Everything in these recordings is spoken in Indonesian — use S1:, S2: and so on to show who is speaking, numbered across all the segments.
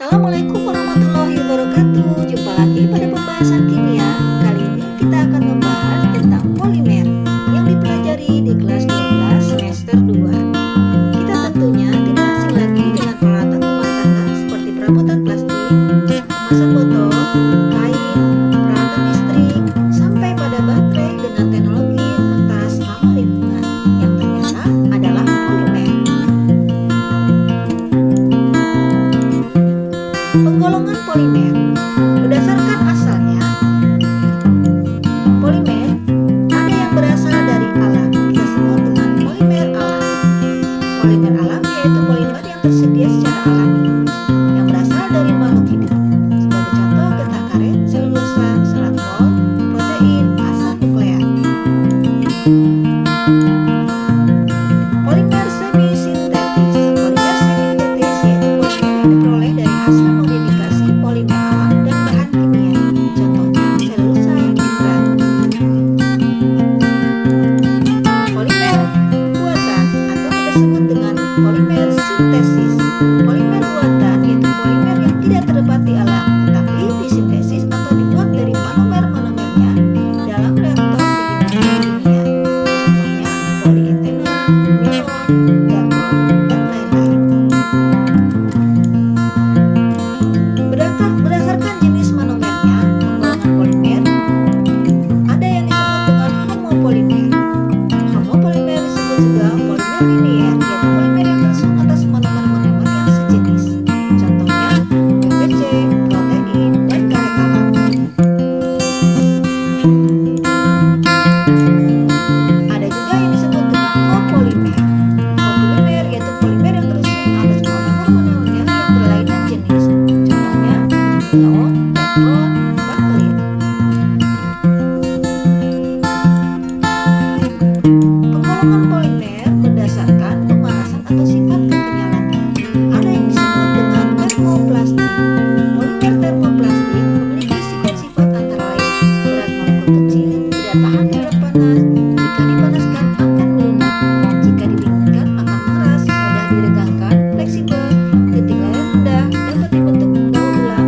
S1: Assalamualaikum warahmatullahi wabarakatuh. Jumpa lagi pada pembahasan kimia. Kali ini kita akan membahas tentang polimer yang dipelajari di kelas 12 semester 2. Kita tentunya tidak asing lagi dengan peralatan rumah tangga seperti perabotan plastik, kemasan botol, kain, peralatan listrik, sampai pada baterai dengan teknologi kertas ramah lingkungan yang ternyata adalah polimer. Penggolongan polimer berdasarkan asalnya. Polimer ada yang berasal dari alam, kita sebut dengan polimer alam. Polimer alam yaitu polimer yang tersedia secara alami, yang berasal dari makhluk hidup. Sebagai contoh getah karet, selulosa, serat wol, protein, asam nukleat. Polimer semi-sintetis. Polimer semi-sintetis yaitu polimer yang diperoleh dari hasil modifikasi polimer alam dan bahan kimia. Contohnya selulosa, nitrat. Polimer buatan atau kita sebut dengan polimer sintesis. Polimer buatan yaitu polimer yang tidak terdapat di alam, tetapi disintesis atau dibuat dari monomer-monomernya dalam reaktor kegiatan kimia. Contohnya polietenol, nilon, gakon, dan lain-lain. Berdasarkan jenis monomernya, penggolongan polimer ada yang disebut dengan homopolimer. Homopolimer disebut juga polimer linier, yaitu polimer yang tersusun atas monomer-monomer yang sejenis. Contohnya PVC, protein, dan karet alam. Ada juga yang disebut dengan copolimer. Copolimer yaitu polimer yang tersusun atas monomer-monomer yang berlainan jenis. Contohnya neon, petrol, bakelit. Penggolongan polimer berdasarkan pemanasan atau sifat kekenyalannya. Ada yang disebut dengan termoplastik. Polimer termoplastik memiliki sifat-sifat antara lain berat molekul kecil, tidak tahan terhadap panas, jika dipanaskan akan melunak, jika didinginkan akan mengeras, mudah diregangkan, fleksibel, ketinggian rendah, dapat dibentuk daur ulang,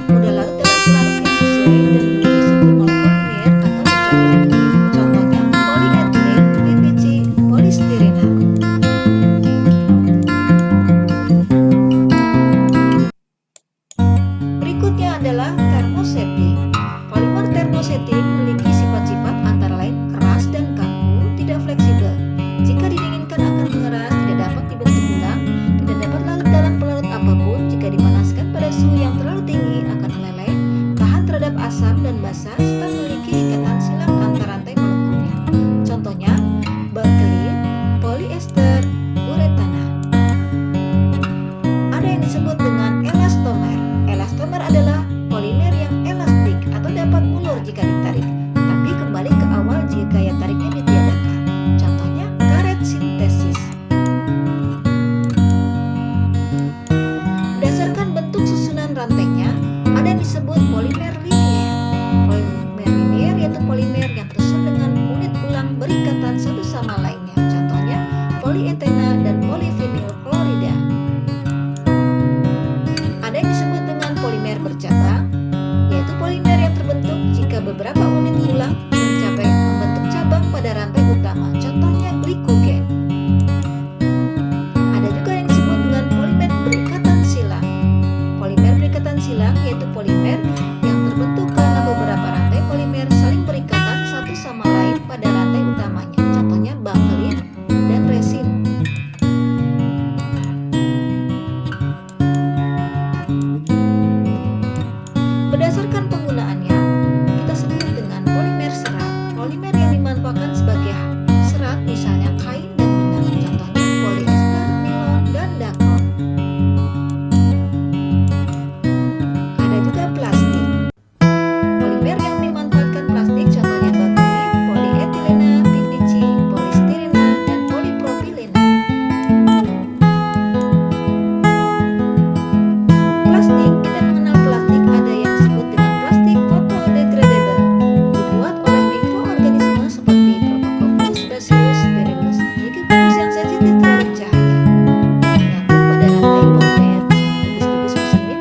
S1: mudah larut dalam pelarut yang sesuai dan memiliki struktur molekul linier atau bercabang. Contohnya polietilen, PVC, polistirena. Berikutnya adalah termosetik. Polimer termosetik memiliki sifat-sifat antara lain keras dan kaku, tidak fleksibel. Jika didinginkan akan mengeras, tidak dapat dibentuk ulang, tidak dapat larut dalam pelarut apapun. Jika dipanaskan pada suhu yang terlalu tinggi akan meleleh, tahan terhadap asam dan basa, serta memiliki ikatan silang antar rantai molekulnya. Contohnya bakelit, poliester, uretana. Ada yang disebut dengan elastomer. Elastomer adalah polimer yang elastik atau dapat ulur jika ditarik, tapi kembali ke awal jika gaya tariknya ditiadakan. Contohnya karet sintesis. Berdasarkan bentuk susunan rantainya, ada yang disebut polimer linier. Polimer linier yaitu polimer yang tersusun dengan unit ulang berikatan satu sama lainnya. Contohnya polietena dan polivinil klorida. Ada yang disebut dengan polimer bercabang, yaitu polimer yang terbentuk jika beberapa unit ulang membentuk cabang pada rantai utama. Contohnya glikogen. Ada juga yang disebut dengan polimer berikatan silang. Polimer berikatan silang yaitu polimer yang terbentuk karena beberapa rantai polimer saling berikatan satu sama lain pada rantai utamanya. Contohnya bakelit dan resin. Berdasarkan penggunaannya, kita sebut dengan polimer serat. Polimer yang dimanfaatkan sebagai serat misalnya kain dan benang. Contohnya poliester, nilon, dan dakon.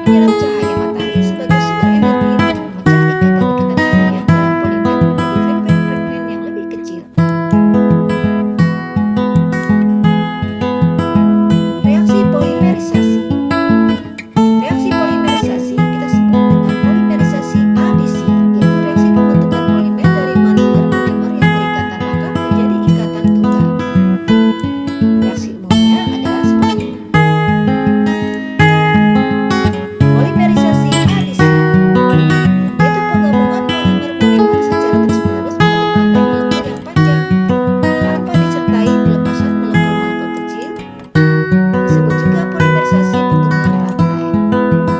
S1: menyerap cahaya matahari sebagai sumber energi memecah ikatan-ikatan kimia dalam polimer menjadi fragmen-fragmen yang lebih kecil. Reaksi polimerisasi. Reaksi polimerisasi kita sebut dengan polimerisasi adisi, yaitu reaksi pembentukan polimer dari monomer-monomer yang berikatan rakat menjadi ikatan tunggal. Reaksi umumnya adalah seperti ini. Polimerisasi adisi, yaitu penggabungan monomer-monomer secara terus-menerus membentuk rantai molekul yang panjang tanpa disertai pelepasan molekul-molekul kecil. Disebut juga polimerisasi pertumbuhan rantai.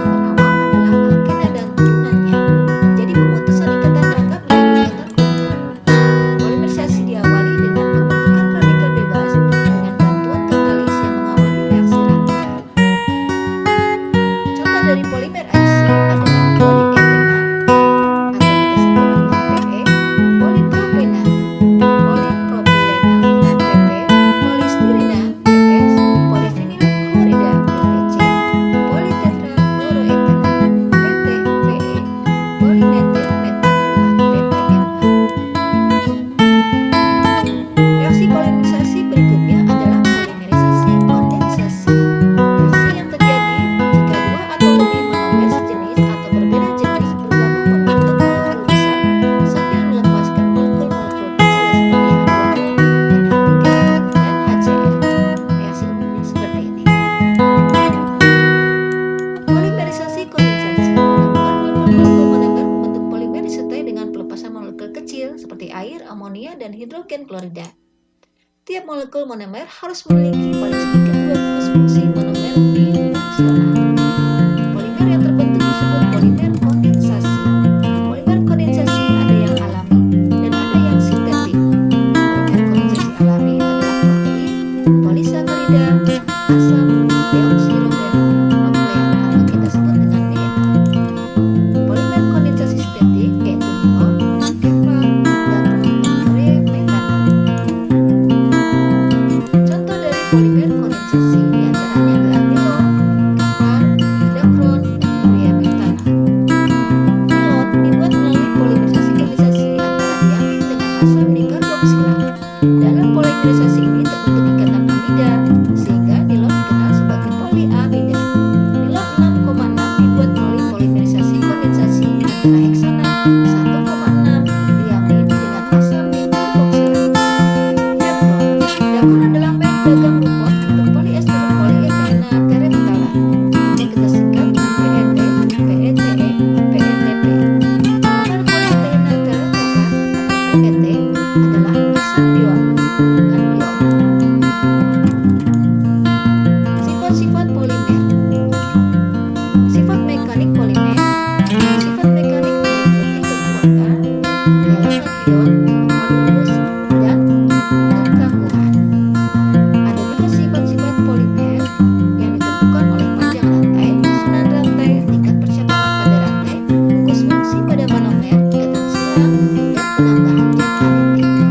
S1: Nomor awal adalah alkena dan turunannya menjadi pemutusan ikatan rangka menjadi ikatan tunggal. Polimerisasi diawali dengan pembentukan radikal bebas dengan bantuan katalis yang mengawali reaksi rantai. Contoh dari polimer adisi adalah polietena atau kita sebut dengan PE, polipropena, polipropilena, PP, polistirena, PS, polivinilat klorida, PVC, politetrafluoroetena, PT, PE, polimetil metakrila, PPMA. Reaksi polimerisasi berikutnya adalah polimerisasi kondensasi. Reaksi yang terjadi jika dua atau lebih monomer sejenis atau berbeda jenis bergabung membentuk molekul besar sambil melepaskan molekul-molekul kecil seperti H2O, NH3, dan HCl. Reaksi umumnya seperti ini. Polimerisasi kondensasi menggabungkan molekul-molekul monomer membentuk polimer disertai dengan pelepasan molekul kecil seperti air, amonia, dan hidrogen klorida. Tiap molekul monomer harus memiliki paling sedikit dua fungsi monomer bifunksional. Polimer yang terbentuk disebut polimer kondensasi. Polimer kondensasi ada yang alami dan ada yang sintetik. Polimer kondensasi alami adalah protein, polisakarida, asam deoksiribonukleat atau kita sebut dengan DNA. Polimer kondensasi sintetik yaitu nilon, kevlar, dacron, polimetana. Contoh dari polimer kondensasi diantaranya adalah nilon, kevlar, dacron, dan polimetana. Nilon dibuat melalui polimerisasi kondensasi antara diamin dengan asam nikarboksilat. Dalam polimerisasi ini terbentuk ikatan amida sehingga nilon dikenal sebagai poliamida. Nilon 6,6 dibuat melalui polimerisasi kondensasi antara heksana 1,6 diamin dengan asam nikarboksilat. Dacron adalah merek dagang Dupont untuk poliester polietena terephthala yang kita singkat PET, PETE, PETP. Monomer polietena terephthala atau PET adalah asam biol dengan biol. Sifat-sifat polimer. Sifat mekanik polimer. Sifat mekanik meliputi kekuatan, galangan ion, modulus, dan ketangguhan. Ada juga sifat-sifat polimer yang ditentukan oleh panjang rantai, susunan rantai, tingkat percakapan pada rantai, fokus fungsi pada monomer, ikatan silang, dan penambahan zat aditif.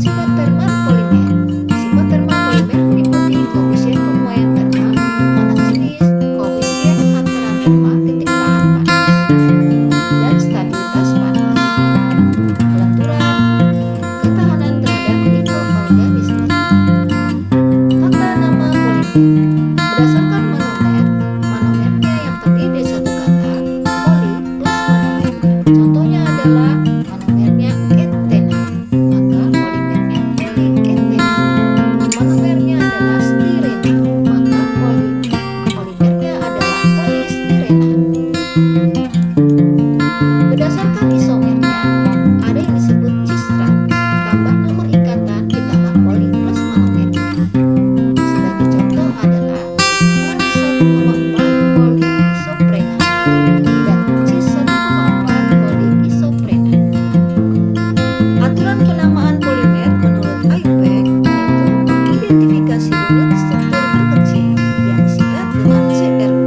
S1: Sifat termal polimer. Sifat termal polimer meliputi koefisien pemuaian termal, monoksilis, koefisien antara termal titik bahan panas, dan stabilitas panas, kelenturan, ketahanan terhadap mikroorganisme. Tata nama polimer. Berdasarkan monomer, monomernya yang terdiri dari satu kata, poli plus monomer. Contohnya adalah monomernya etena, maka polimernya polietena. Monomernya adalah stirena, maka polimernya adalah polistirena. Berdasarkan isomernya, ada yang disebut cisran, tambah nomor ikatan ditambah poli plus monomernya. Sebagai contoh adalah pon 1,4 poliisoprena dan cis 1,4 poliisoprena. Aturan penamaan polimer menurut IUPAC yaitu mengidentifikasi unit struktur terkecil yang disingkat dengan CRU.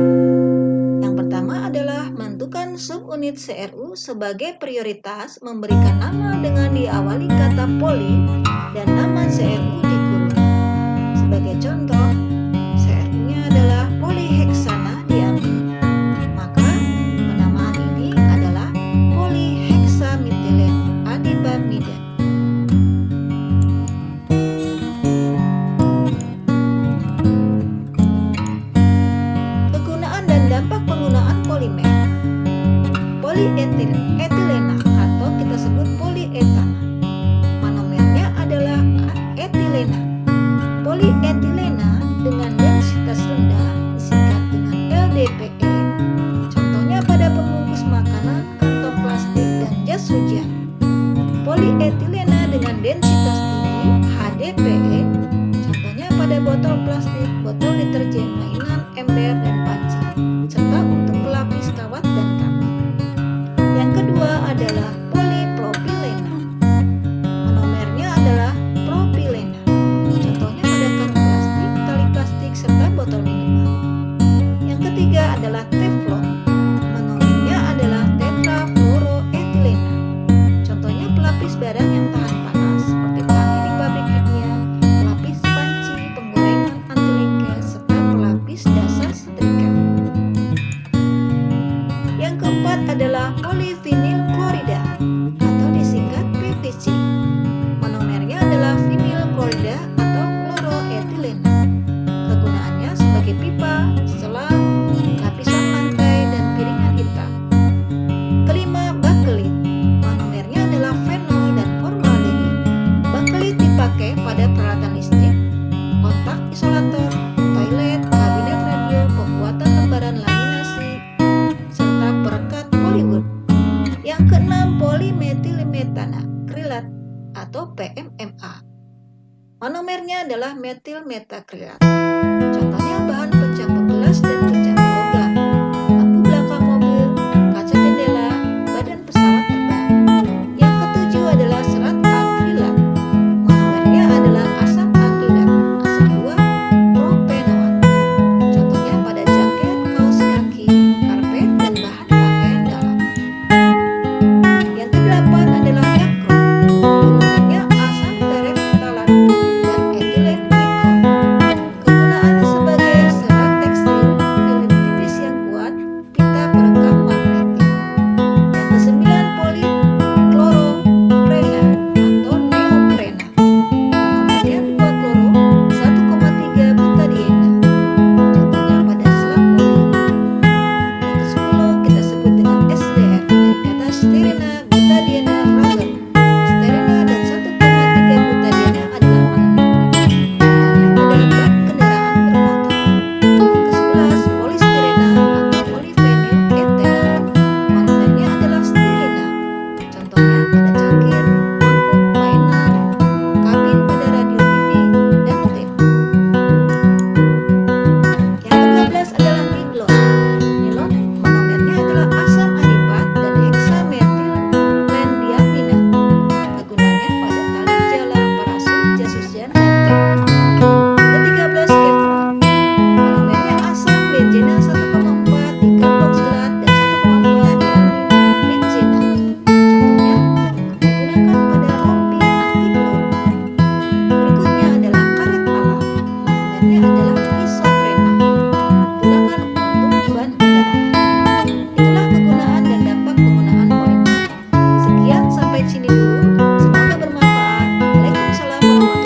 S1: Yang pertama adalah menentukan subunit CRU sebagai prioritas, memberikan nama dengan diawali kata poli dan nama CRU dikurung. Sebagai contoh, CRU-nya adalah poliheksana diamin. polietilena atau kita sebut polietana. Monomernya adalah etilena. Polietilena dengan densitas rendah disingkat dengan LDPE. Contohnya pada pembungkus makanan, kantong plastik, dan jas hujan. Polietilena dengan densitas tinggi HDPE. Contohnya pada botol plastik, botol deterjen, mainan, ember, dan panci, serta untuk pelapis kawat dan kabel. Yang kedua adalah polipropilena. Monomernya adalah propilena. Contohnya pada karung plastik, tali plastik, serta botol minuman. Yang ketiga adalah teflon. Monomernya adalah tetrafluoroetilena. Contohnya pelapis barang yang tahan panas seperti tangki di pabrik kimia, pelapis panci, penggorengan anti lengket, serta pelapis dasar setrika. Yang keempat adalah polivinyl klorida atau disingkat PVC. Monomernya adalah vinyl klorida atau kloroetilena. Kegunaannya sebagai pipa, selang, lapisan lantai, dan piringan hitam. Kelima, bakelit. Monomernya adalah fenol dan formaldehid. Bakelit dipakai pada peralatan listrik, kontak isolator, toilet, kabinet radio, pembuatan lembaran laminasi, serta perekat Hollywood. Yang keenam, polimetiylmetana krilat atau PMMA. Monomernya adalah metil metakrilat. Contohnya bahan pencampur gelas dan